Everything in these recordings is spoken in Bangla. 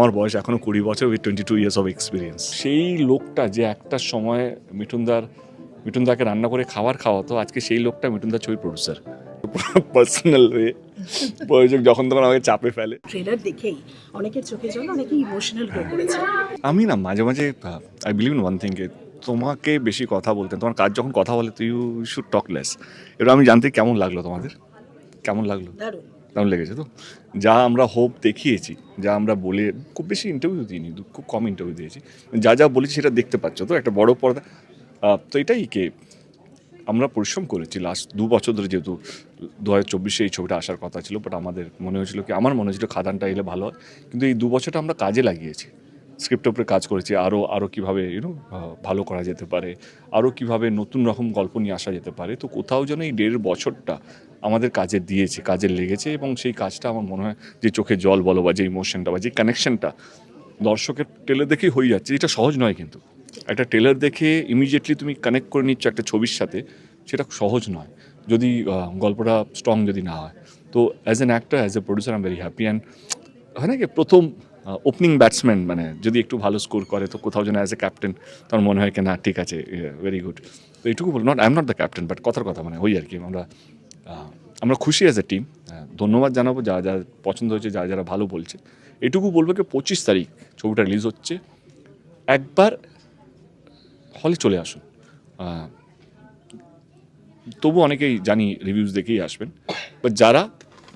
আমার বয়স এখনও 20 বছর উইথ 22 ইয়ার্স অফ এক্সপিরিয়েন্স। সেই লোকটা যে একটা সময় মিঠুনদাকে রান্না করে খাওয়াতো, আজকে সেই লোকটা মিঠুনদার ছবির প্রডিউসার। পার্সোনাল হয়ে প্রয়োজক যখন তখন আমাকে চাপে ফেলে। ট্রেলার দেখেই অনেকের চোখে জল, অনেকে ইমোশনাল হয়ে পড়েছে। আমি না মাঝে মাঝে I believe in one thing, তোমাকে বেশি কথা বলতে, তোমার কাজ যখন কথা বলে তো ইউ শুড টক লেস। এবার আমি জানতে কেমন লাগলো তোমাদের, কেমন লাগলো? দারুণ লেগেছে তো। যা আমরা হোপ দেখিয়েছি, যা আমরা বলে, খুব বেশি ইন্টারভিউ দিইনি, খুব কম ইন্টারভিউ দিয়েছি, যা যা বলেছি সেটা দেখতে পাচ্ছ তো একটা বড় পর্দা। তো এটাই আমরা পরিশ্রম করেছি লাস্ট 2 বছর ধরে, যেহেতু 2024 এই ছবিটা আসার কথা ছিল, বাট আমাদের মনে হয়েছিল আমার মনে হয়েছিল খাদানটা এলে ভালো হয়। কিন্তু এই 2 বছরটা আমরা কাজে লাগিয়েছি, স্ক্রিপ্টের উপরে কাজ করেছি, আরও কীভাবে ভালো করা যেতে পারে, আরও কীভাবে নতুন রকম গল্প নিয়ে আসা যেতে পারে। তো কোথাও যেন এই 1.5 বছরটা আমাদের কাজে দিয়েছে, কাজে লেগেছে, এবং সেই কাজটা আমার মনে হয় যে চোখে জল বলো বা যে ইমোশনটা বা যে কানেকশনটা দর্শকের ট্রেলার দেখেই হয়ে যাচ্ছে। এটা সহজ নয়, কিন্তু একটা ট্রেলার দেখে ইমিডিয়েটলি তুমি কানেক্ট করে নিচ্ছ একটা ছবির সাথে, সেটা সহজ নয় যদি গল্পটা স্ট্রং যদি না হয়। তো as an actor, as a producer I am very happy. And হয় না কি প্রথম ওপেনিং ব্যাটসম্যান মানে যদি একটু ভালো স্কোর করে, তো কোথাও যেন অ্যাজ এ ক্যাপ্টেন তার মনে হয় কি না ঠিক আছে, ভেরি গুড। তো এইটুকু বল, I am not the captain, but কথার কথা মানে ওই আর কি, আমরা খুশি অ্যাজ এ টিম। ধন্যবাদ জানাবো যা যা পছন্দ হয়েছে, যারা ভালো বলছে। এটুকু বলবো কি 25 তারিখ ছবিটা রিলিজ হচ্ছে, একবার হলে চলে আসুন। তবু অনেকেই জানি রিভিউজ দেখেই আসবেন, বাট যারা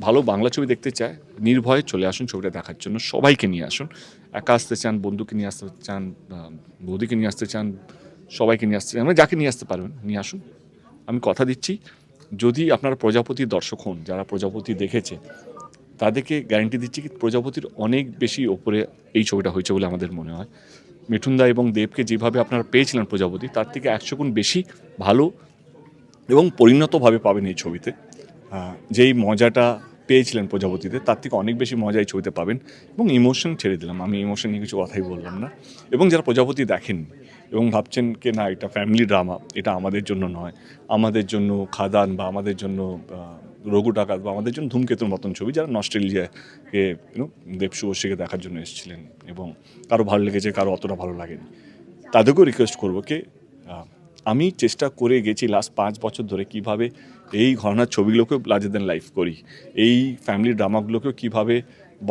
ভালো বাংলা ছবি দেখতে চায় নির্ভয়ে চলে আসুন ছবিটা দেখার জন্য। সবাইকে নিয়ে আসুন, একা আসতে চান, বন্ধুকে নিয়ে আসতে চান, বৌদিকে নিয়ে আসতে চান, সবাইকে নিয়ে আসতে চান, মানে যাকে নিয়ে আসতে পারবেন নিয়ে আসুন। আমি কথা দিচ্ছি, যদি আপনারা প্রজাপতির দর্শক হন, যারা প্রজাপতি দেখেছে তাদেরকে গ্যারান্টি দিচ্ছি কি প্রজাপতির অনেক বেশি ওপরে এই ছবিটা হয়েছে বলে আমাদের মনে হয়। মিঠুনদা এবং দেবকে যেভাবে আপনারা পেয়েছিলেন প্রজাপতি, তার থেকে 100 গুণ বেশি ভালো এবং পরিণতভাবে পাবেন এই ছবিতে। যেই মজাটা পেয়েছিলেন প্রজাপতিতে, তার থেকে অনেক বেশি মজা এই ছবিতে পাবেন। এবং ইমোশন ছেড়ে দিলাম, আমি ইমোশন নিয়ে কিছু কথাই বললাম না। এবং যারা প্রজাপতি দেখেননি এবং ভাবছেন কি না এটা ফ্যামিলি ড্রামা, এটা আমাদের জন্য নয়, আমাদের জন্য খাদান বা আমাদের জন্য রঘু ডাকাত বা আমাদের জন্য ধূমকেতুর মতন ছবি, যারা নস্টেলজিয়াকে দেব শুভশ্রীকে দেখার জন্য এসেছিলেন এবং কারো ভালো লেগেছে, কারো অতটা ভালো লাগেনি, তাদেরকেও রিকোয়েস্ট করবো কি আমি চেষ্টা করে গেছি লাস্ট 5 বছর ধরে কীভাবে এই ঘটনার ছবিগুলোকেও লার্জার দ্যান লাইফ করি, এই ফ্যামিলি ড্রামাগুলোকেও কীভাবে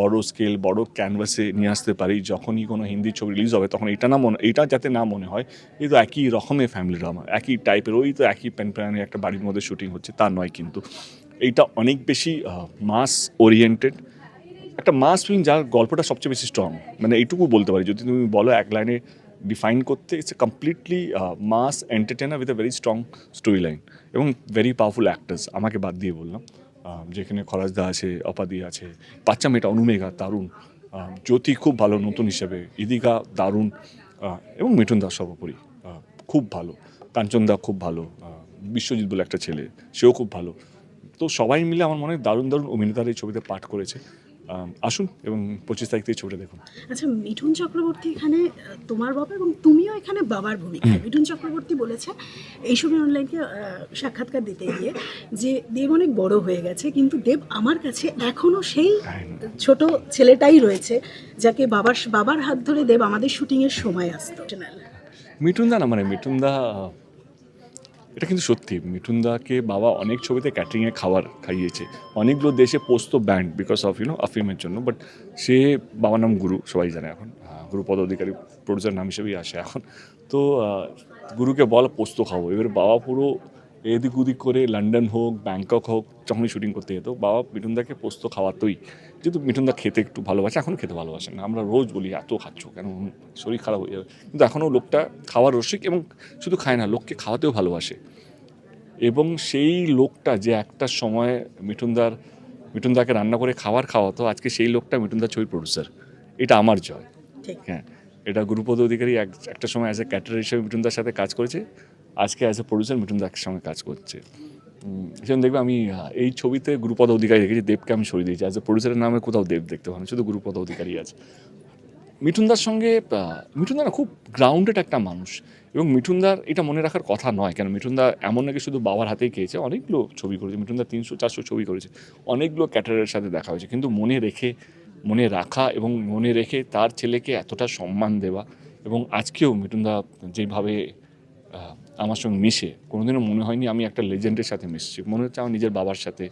বড় স্কেল, বড় ক্যানভাসে নিয়ে আসতে পারি। যখনই কোনো হিন্দি ছবি রিলিজ হবে তখন এইটা যাতে না মনে হয় এই তো একই রকমের ফ্যামিলি ড্রামা, একই টাইপের, ওই তো একই প্যানপ্যানে একটা বাড়ির মধ্যে শুটিং হচ্ছে, তা নয়। কিন্তু এইটা অনেক বেশি মাস ওরিয়েন্টেড একটা মাস ফিল্ম, যার গল্পটা সবচেয়ে বেশি স্ট্রং। মানে এইটুকু বলতে পারি, যদি তুমি বলো এক লাইনে ডিফাইন করতে, it's a completely mass entertainer with a very strong storyline এবং ভেরি পাওয়ারফুল অ্যাক্টার্স। আমাকে বাদ দিয়ে বললাম, যেখানে খরাজদা আছে, অপাদি আছে, বাচ্চা মেয়েটা অনুমেঘা দারুণ, জ্যোতি খুব ভালো নতুন হিসেবে, ইদিকা দারুণ, এবং মিঠুন দাস সর্বোপরি খুব ভালো, কাঞ্চনদা খুব ভালো, বিশ্বজিৎ বলে একটা ছেলে সেও খুব ভালো। তো সবাই মিলে আমার মনে হয় দারুণ দারুণ অভিনেতারা এই ছবিতে পাঠ করেছে। আসুন এবং 25 তারিখ থেকে ছবিটা দেখুন। আচ্ছা, মিঠুন চক্রবর্তী এখানে তোমার বাবা এবং তুমিও এখানে বাবার ভূমিকা। মিঠুন চক্রবর্তী বলেছে এই সময় অনলাইনকে সাক্ষাৎকার দিতে গিয়ে যে দেব অনেক বড় হয়ে গেছে, কিন্তু দেব আমার কাছে এখনো সেই ছোট ছেলেটাই রয়েছে, যাকে বাবার হাত ধরে দেব আমাদের শুটিংয়ের সময় আসতো। মিঠুনদা না, মানে মিঠুনদা, এটা কিন্তু সত্যি, মিঠুনদাকে বাবা অনেক ছবিতে ক্যাটারিংয়ে খাইয়েছে, অনেকগুলো দেশে পোস্ত ব্যান্ড বিকজ অফ আফিমের জন্য, বাট সে বাবার নাম গুরু, সবাই জানে এখন, গুরুপদ অধিকারী প্রডিউসার নাম হিসেবেই আসে এখন। তো গুরুকে বল পোস্ত খাবো, এবার বাবা পুরো এদিক ওদিক করে লন্ডন হোক, ব্যাংকক হোক, যখনই শুটিং করতে যেত বাবা মিঠুনদাকে পোস্ত খাওয়াতোই। যেহেতু মিঠুনদা খেতে একটু ভালোবাসে, এখনও খেতে ভালোবাসেন না, আমরা রোজ বলি এত খাচ্ছ কেন, শরীর খারাপ হয়ে যাবে, কিন্তু এখনও লোকটা খাওয়ার রসিক এবং শুধু খায় না, লোককে খাওয়াতেও ভালোবাসে। এবং সেই লোকটা যে একটা সময় মিঠুনদাকে রান্না করে খাওয়াতো, আজকে সেই লোকটা মিঠুনদার ছবির প্রডিউসার। এটা আমার জয়। হ্যাঁ, এটা গুরুপদ অধিকারী একটা সময় অ্যাজ এ ক্যাটারার হিসেবে মিঠুনদার সাথে কাজ করেছে, আজকে অ্যাজ এ প্রডিউসার মিঠুনদার সঙ্গে কাজ করছে। সেজন্য দেখবে আমি এই ছবিতে গুরুপদ অধিকারী দেখেছি, দেবকে আমি সরিয়ে দিয়েছি, অ্যাজ এ প্রডিউসারের নামে কোথাও দেব দেখতে পাবো না, শুধু গুরুপদ অধিকারী আছে। মিঠুনদার সঙ্গে মিঠুনদা না খুব গ্রাউন্ডেড একটা মানুষ, এবং মিঠুনদার এটা মনে রাখার কথা নয়, কেন মিঠুনদা এমন নাকি শুধু বাবার হাতেই খেয়েছে, অনেকগুলো ছবি করেছে মিঠুনদা, 300-400 ছবি করেছে, অনেকগুলো ক্যাটারের সাথে দেখা হয়েছে, কিন্তু মনে রেখে মনে রাখা এবং মনে রেখে তার ছেলেকে এতটা সম্মান দেওয়া, এবং আজকেও মিঠুনদা যেভাবে আমার সঙ্গে মিশে, কোনোদিনও মনে হয়নি আমি একটা লেজেন্ডের সাথে মিশছি। মনে হচ্ছে আমার নিজের বাবার সাথে।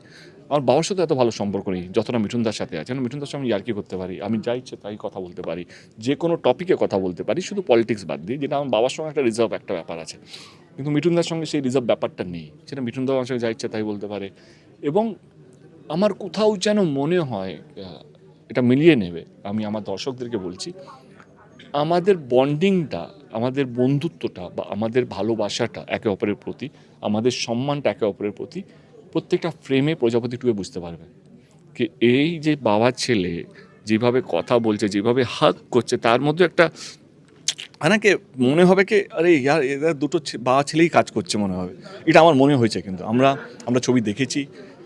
আমার বাবার সাথে এত ভালো সম্পর্ক নেই যতটা মিঠুনদার সাথে আছে। মিঠুনদার সঙ্গে আমি ইয়ার্কি করতে পারি, আমি যা ইচ্ছে তাই কথা বলতে পারি, যে কোনো টপিকে কথা বলতে পারি, শুধু পলিটিক্স বাদ দিয়ে, যেটা আমার বাবার সঙ্গে একটা রিজার্ভ একটা ব্যাপার আছে। কিন্তু মিঠুনদার সঙ্গে সেই রিজার্ভ ব্যাপারটা নেই, সেটা মিঠুনদা আমার সঙ্গে যা ইচ্ছে তাই বলতে পারে। এবং আমার কোথাও যেন মনে হয় এটা মিলিয়ে নেবে, আমি আমার দর্শকদেরকে বলছি, আমাদের বন্ডিংটা, আমাদের বন্ধুত্বটা বা আমাদের ভালোবাসাটা একে অপরের প্রতি, আমাদের সম্মানটা একে অপরের প্রতি প্রত্যেকটা ফ্রেমে প্রজাপতি টুয়ে বুঝতে পারবে কি এই যে বাবা ছেলে যেভাবে কথা বলছে, যেভাবে হাগ করছে, তার মধ্যে একটা আনাকে মনে হবে কি আরে ইয়ার এরা দুটো বাবা ছেলেই কাজ করছে মনে হবে। এটা আমার মনে হয়েছে। কিন্তু আমরা ছবি দেখেছি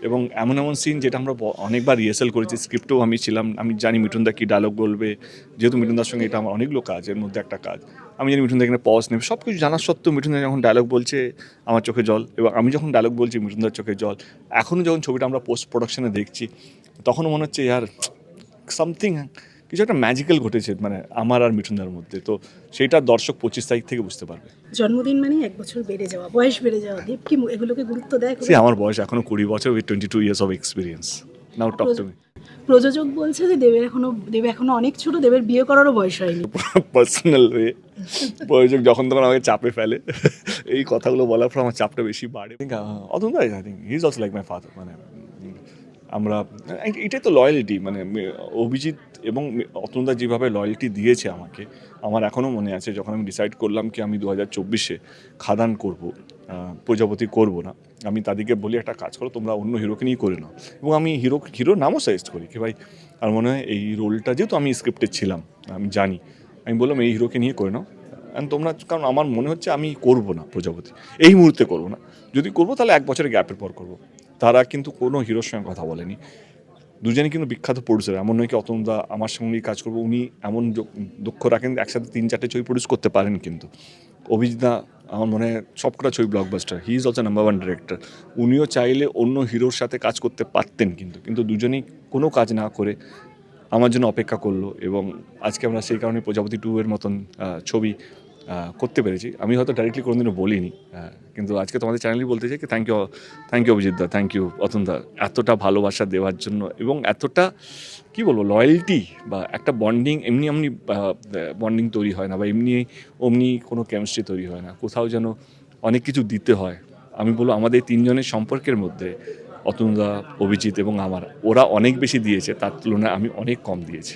এবং এমন এমন সিন যেটা আমরা অনেকবার রিহার্সাল করেছি, স্ক্রিপ্টেও আমি ছিলাম, আমি জানি মিঠুনদা কী ডায়লগ বলবে, যেহেতু মিঠুনদার সঙ্গে এটা আমার অনেকগুলো কাজের মধ্যে একটা কাজ, আমি জানি মিঠুনদা এখানে পজ নেবে, সব কিছু জানার সত্ত্বেও মিঠুনদা যখন ডায়লগ বলছে আমার চোখে জল, এবং আমি যখন ডায়লগ বলছি মিঠুনদার চোখে জল। এখনও যখন ছবিটা আমরা পোস্ট প্রোডাকশনে দেখছি তখনও মনে হচ্ছে ইয়ার সামথিং, কিছু একটা ম্যাজিক্যাল ঘটেছে মানে আমার আর মিঠুনদার মধ্যে। তো সেইটা দর্শক 25 তারিখ থেকে বুঝতে পারবে। জন্মদিন মানে 1 বছর বেড়ে যাওয়া, বয়স বেড়ে যাওয়া, দীপ কি এগুলোকে গুরুত্ব দেয়? সে আমার বয়স এখনো 20 বছর, with 22 years of experience. Now talk to me. প্রযোজক বলছে যে দেব এখনো অনেক ছোট, দেবের বিয়ে করারও বয়স হয়নি। পার্সোনাল ওয়ে প্রযোজক যখন তখন আমাকে চাপে ফেলে, এই কথাগুলো বলার পর আমার চাপটা বেশি বাড়ে। অতন্দ I think he is also like my father. মানে আমরা এটাই তো লয়্যালিটি, মানে অভিজিৎ এবং অতনুদা যেভাবে লয়্যালিটি দিয়েছে আমাকে, আমার এখনও মনে আছে যখন আমি ডিসাইড করলাম কি আমি 2024-এ খাদান করব, প্রজাপতি করব না, আমি তাদেরকে বলি একটা কাজ করো তোমরা অন্য হিরোকে নিয়ে করে নাও, এবং আমি হিরোর নামও সাজেস্ট করি কি ভাই আর মনে হয় এই রোলটা, যেহেতু আমি স্ক্রিপ্টে ছিলাম আমি জানি, আমি বললাম এই হিরোকে নিয়ে করে নাও অ্যান্ড তোমরা, কারণ আমার মনে হচ্ছে আমি করব না প্রজাপতি, এই মুহূর্তে করব না, যদি করবো তাহলে 1 বছরের গ্যাপের পর করব। তারা কিন্তু কোনো হিরোর সঙ্গে কথা বলেনি, দুজনেই কিন্তু বিখ্যাত প্রডিউসার, এমন নয় কি অতনুদা আমার সঙ্গেই কাজ করবো, উনি এমন দক্ষ রাখেন একসাথে 3-4টে ছবি প্রডিউস করতে পারেন। কিন্তু অভিজিৎদা আমার মনে হয় সবকটা ছবি blockbuster, he is also number 1 director, উনিও চাইলে অন্য হিরোর সাথে কাজ করতে পারতেন, কিন্তু দুজনেই কোনো কাজ না করে আমার জন্য অপেক্ষা করলো, এবং আজকে আমরা সেই কারণে প্রজাপতি 2-এর মতন ছবি করতে পেরেছি। আমি হয়তো ডাইরেক্টলি কোনোদিনও বলিনি, কিন্তু আজকে তোমাদের চ্যানেলই বলতে চাই কি থ্যাংক ইউ অভিজিৎদা, থ্যাংক ইউ অতনুদা, এতটা ভালোবাসা দেওয়ার জন্য, এবং এতটা কী বলবো লয়্যালটি বা একটা বন্ডিং, এমনি বন্ডিং তৈরি হয় না, বা অমনি কোনো কেমিস্ট্রি তৈরি হয় না, কোথাও যেন অনেক কিছু দিতে হয়। আমি বলবো আমাদের 3 জনের সম্পর্কের মধ্যে অতনুদা, অভিজিৎ এবং ওরা অনেক বেশি দিয়েছে, তার তুলনায় আমি অনেক কম দিয়েছি।